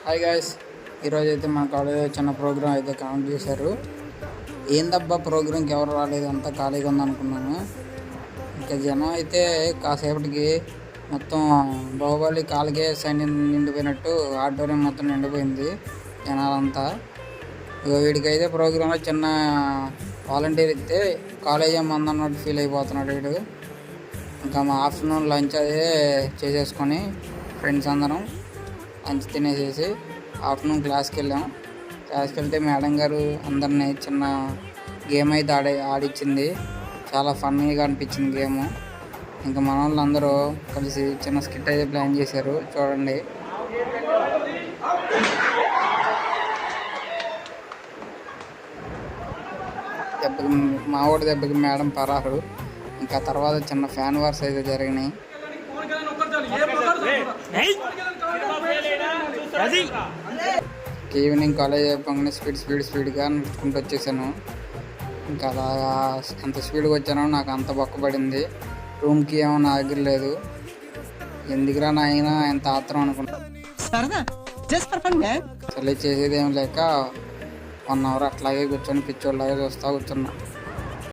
Hi guys, ఈరోజు అయితే మన కాలేజ్ చిన్న ప్రోగ్రామ్ అయితే కనెక్ట్ చేశారు. ఏందబ్బా ప్రోగ్రామ్కి ఎవరు రాలేదు, అంతా ఖాళీగా ఉందనుకున్నాను. ఇంకా జనం అయితే కాసేపటికి మొత్తం బాహుబలి కాలికే సైన్ నిండిపోయినట్టు ఆడిటోరియం మొత్తం నిండిపోయింది జనాలంతా. వీడికైతే ప్రోగ్రాంలో చిన్న వాలంటీర్ ఇస్తే కాలేజ్ అన్నట్టు ఫీల్ అయిపోతున్నాడు వీడు. ఇంకా మా ఆఫ్టర్నూన్ లంచ్ అదే చేసేసుకొని ఫ్రెండ్స్ అందరం లంచ్ తినేసేసి ఆఫ్టర్నూన్ క్లాస్కి వెళ్తే మేడం గారు అందరినీ చిన్న గేమ్ అయితే ఆడిచ్చింది. చాలా ఫన్నీగా అనిపించింది గేమ్. ఇంకా మన వాళ్ళందరూ కలిసి చిన్న స్కిట్ అయితే ప్లాన్ చేశారు, చూడండి. మా ఊడి దెబ్బకి మేడం పరారు. ఇంకా తర్వాత చిన్న ఫ్యాన్ వార్స్ అయితే జరిగినాయి. ఈవినింగ్ కాలేజ్ అయిపోగానే స్పీడ్గా నడుచుకుంటూ వచ్చేసాను. ఇంకా అలాగా ఎంత స్పీడ్గా వచ్చానో నాకు అంత బొక్కబడింది. రూమ్కి ఏమో నా దగ్గర లేదు. ఎందుకురా నాయనా ఎంత ఆత్రం అనుకున్నా. చలి చేసేది ఏం లేక 1 hour అట్లాగే కూర్చొని పిచ్చోళ్ళలాగే చూస్తా కూర్చున్నా.